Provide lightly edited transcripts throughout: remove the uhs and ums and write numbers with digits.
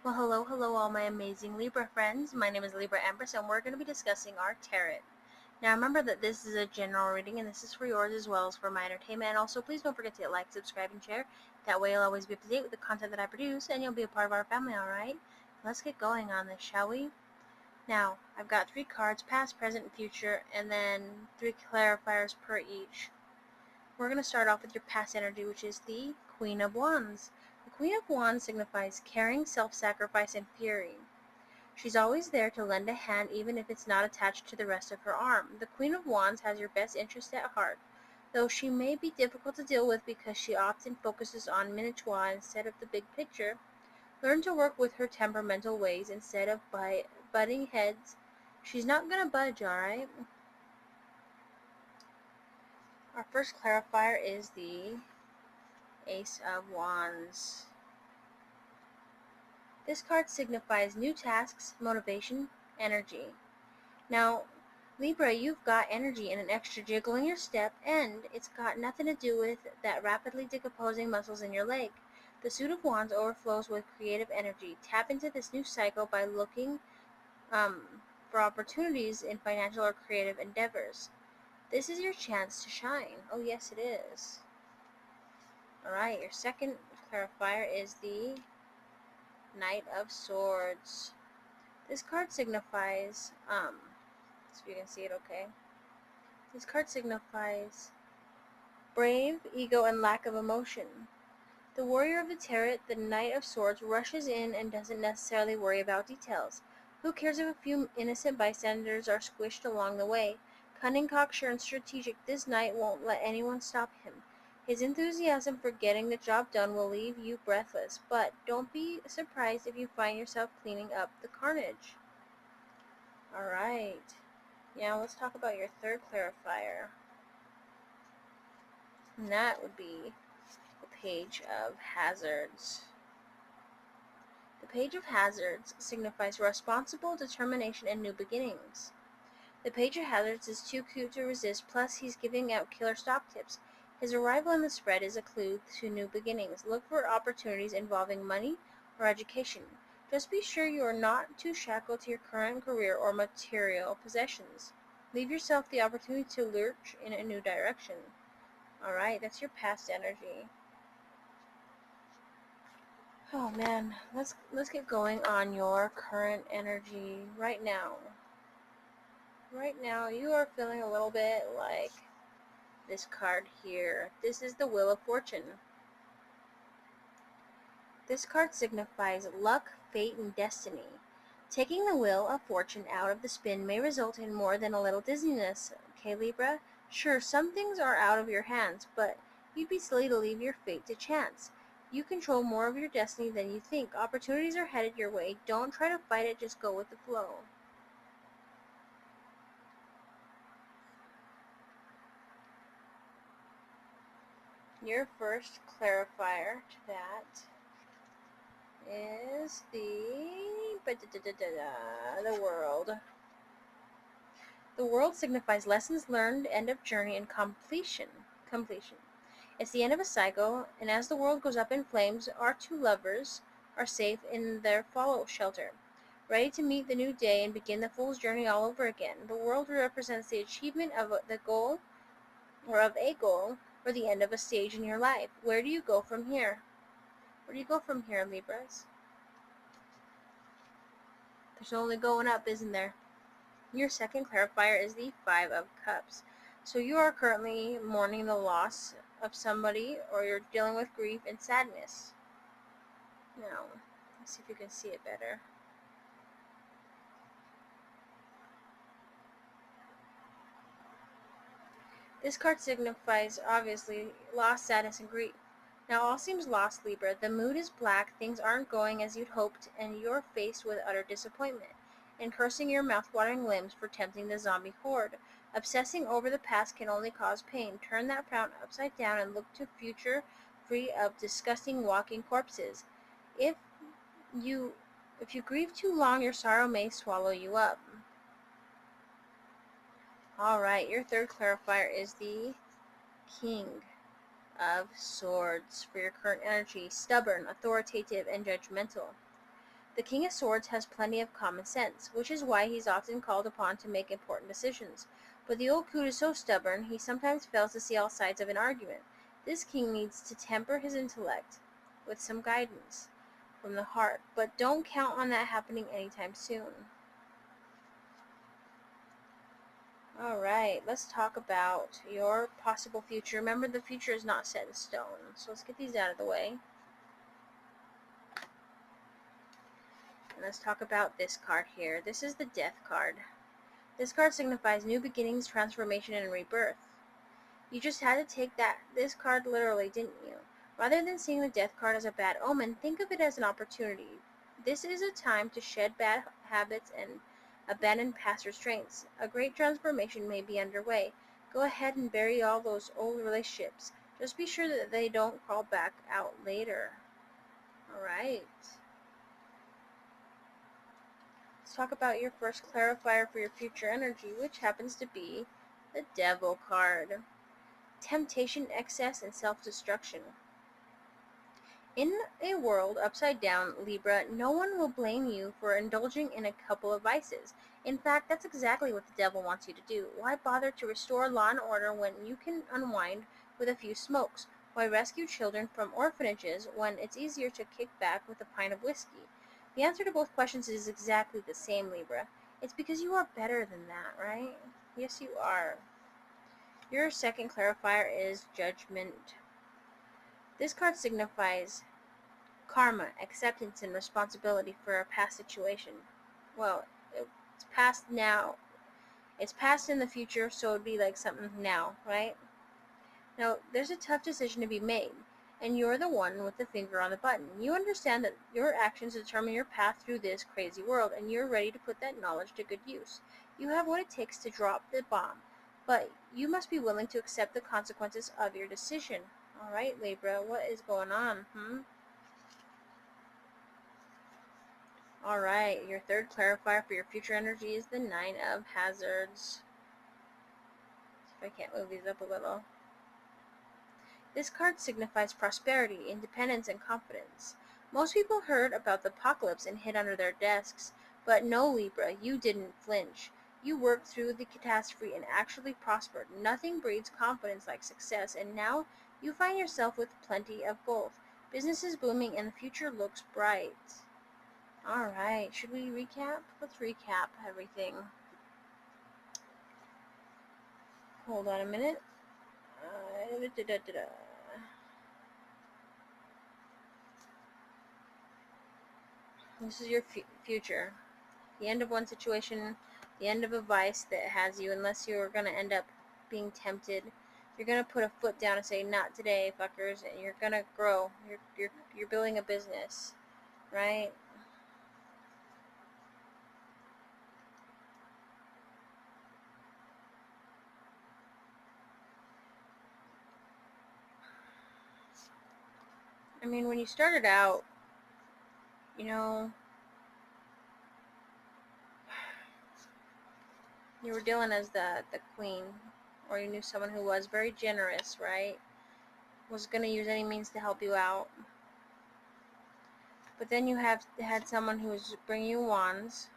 Well, hello, all my amazing Libra friends. My name is Libra Empress, and we're going to be discussing our tarot. Now, remember that this is a general reading, and this is for yours as well as for my entertainment. And also, please don't forget to hit like, subscribe, and share. That way, you'll always be up to date with the content that I produce, and you'll be a part of our family, alright? Let's get going on this, shall we? Now, I've got 3 cards, past, present, future, and then 3 clarifiers per each. We're going to start off with your past energy, which is the Queen of Wands. The Queen of Wands signifies caring, self-sacrifice, and fury. She's always there to lend a hand even if it's not attached to the rest of her arm. The Queen of Wands has your best interest at heart, though she may be difficult to deal with because she often focuses on minutiae instead of the big picture. Learn to work with her temperamental ways instead of butting heads. She's not going to budge, alright? Our first clarifier is the Ace of Wands. This card signifies new tasks, motivation, energy. Now, Libra, you've got energy and an extra jiggle in your step, and it's got nothing to do with that rapidly decomposing muscles in your leg. The Suit of Wands overflows with creative energy. Tap into this new cycle by looking for opportunities in financial or creative endeavors. This is your chance to shine. Oh, yes, it is. Alright, your second clarifier is the Knight of Swords. This card signifies, so you can see it okay. This card signifies brave, ego, and lack of emotion. The warrior of the tarot, the Knight of Swords, rushes in and doesn't necessarily worry about details. Who cares if a few innocent bystanders are squished along the way? Cunning, cocksure, and strategic, this knight won't let anyone stop him. His enthusiasm for getting the job done will leave you breathless, but don't be surprised if you find yourself cleaning up the carnage. Alright, now let's talk about your third clarifier. And that would be the Page of Hazards. The Page of Hazards signifies responsible, determination, and new beginnings. The Page of Hazards is too cute to resist, plus he's giving out killer stock tips. His arrival in the spread is a clue to new beginnings. Look for opportunities involving money or education. Just be sure you are not too shackled to your current career or material possessions. Leave yourself the opportunity to lurch in a new direction. Alright, that's your past energy. Oh man, let's get going on your current energy right now. Right now, you are feeling a little bit like this card here. This is the Wheel of Fortune. This card signifies luck, fate, and destiny. Taking the Wheel of Fortune out of the spin may result in more than a little dizziness. Okay, Libra? Sure, some things are out of your hands, but you'd be silly to leave your fate to chance. You control more of your destiny than you think. Opportunities are headed your way. Don't try to fight it, just go with the flow. Your first clarifier to that is the World. The World signifies lessons learned, end of journey, and completion. It's the end of a cycle, and as the world goes up in flames, our 2 lovers are safe in their fallout shelter, ready to meet the new day and begin the fool's journey all over again. The World represents the achievement of the goal, or of a goal, or the end of a stage in your life. Where do you go from here? Where do you go from here, Libras? There's only going up, isn't there? Your second clarifier is the Five of Cups. So you are currently mourning the loss of somebody, or you're dealing with grief and sadness. Now, let's see if you can see it better. This card signifies, obviously, loss, sadness, and grief. Now all seems lost, Libra. The mood is black, things aren't going as you'd hoped, and you're faced with utter disappointment, and cursing your mouth-watering limbs for tempting the zombie horde. Obsessing over the past can only cause pain. Turn that frown upside down and look to future free of disgusting walking corpses. If you grieve too long, your sorrow may swallow you up. Alright, your third clarifier is the King of Swords for your current energy. Stubborn, authoritative, and judgmental. The King of Swords has plenty of common sense, which is why he's often called upon to make important decisions. But the old coot is so stubborn, he sometimes fails to see all sides of an argument. This king needs to temper his intellect with some guidance from the heart, but don't count on that happening anytime soon. Alright, let's talk about your possible future. Remember, the future is not set in stone, so let's get these out of the way. And let's talk about this card here. This is the Death card. This card signifies new beginnings, transformation, and rebirth. You just had to take this card literally, didn't you? Rather than seeing the Death card as a bad omen, think of it as an opportunity. This is a time to shed bad habits and abandon past restraints. A great transformation may be underway. Go ahead and bury all those old relationships. Just be sure that they don't crawl back out later. Alright. Let's talk about your first clarifier for your future energy, which happens to be the Devil card. Temptation, excess, and self-destruction. In a world upside down, Libra, no one will blame you for indulging in a couple of vices. In fact, that's exactly what the devil wants you to do. Why bother to restore law and order when you can unwind with a few smokes? Why rescue children from orphanages when it's easier to kick back with a pint of whiskey? The answer to both questions is exactly the same, Libra. It's because you are better than that, right? Yes, you are. Your second clarifier is Judgment. This card signifies karma, acceptance, and responsibility for a past situation. Well, it's past now. It's past in the future, so it'd be like something now, right? Now, there's a tough decision to be made, and you're the one with the finger on the button. You understand that your actions determine your path through this crazy world, and you're ready to put that knowledge to good use. You have what it takes to drop the bomb, but you must be willing to accept the consequences of your decision. Alright, Libra, what is going on, Alright, your third clarifier for your future energy is the Nine of Hazards. See if I can't move these up a little. This card signifies prosperity, independence, and confidence. Most people heard about the apocalypse and hid under their desks, but no, Libra, you didn't flinch. You worked through the catastrophe and actually prospered. Nothing breeds confidence like success, and now you find yourself with plenty of both. Business is booming and the future looks bright. Alright, should we recap? Let's recap everything. Hold on a minute. This is your future. The end of one situation, the end of a vice that has you, unless you're going to end up being tempted. You're going to put a foot down and say, not today, fuckers, and you're going to grow. You're building a business, right? I mean, when you started out, you know, you were dealing as the queen, or you knew someone who was very generous, right? Was going to use any means to help you out. But then you have had someone who's bringing you wands,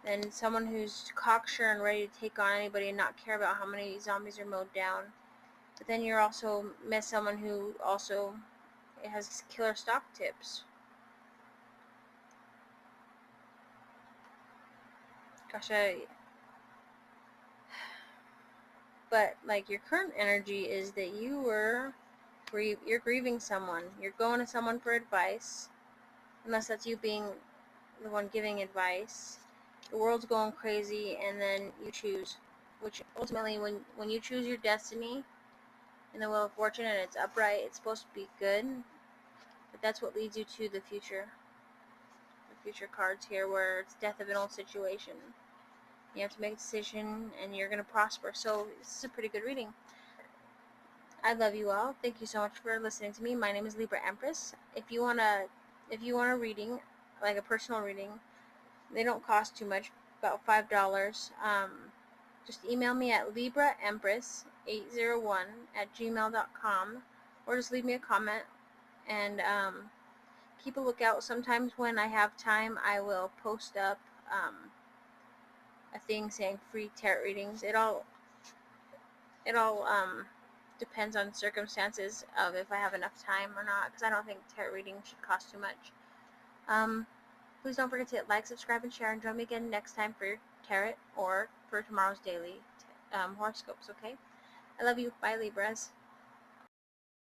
then someone who's cocksure and ready to take on anybody and not care about how many zombies are mowed down. But then you're also met someone who also has killer stock tips. Gosh, but like your current energy is that you're grieving someone. You're going to someone for advice, unless that's you being the one giving advice. The world's going crazy, and then you choose, which ultimately, when you choose your destiny in the Wheel of Fortune and it's upright, it's supposed to be good. But that's what leads you to the future. The future cards here, where it's death of an old situation. You have to make a decision, and you're going to prosper. So this is a pretty good reading. I love you all. Thank you so much for listening to me. My name is Libra Empress. If you want a reading, like a personal reading, they don't cost too much, about $5. Just email me at libraempress801@gmail.com, or just leave me a comment, and keep a lookout. Sometimes when I have time, I will post up a thing saying free tarot readings. It all depends on circumstances of if I have enough time or not, because I don't think tarot reading should cost too much. Please don't forget to hit like, subscribe, and share, and join me again next time for tarot or for tomorrow's daily horoscopes, okay? I love you. Bye, Libras.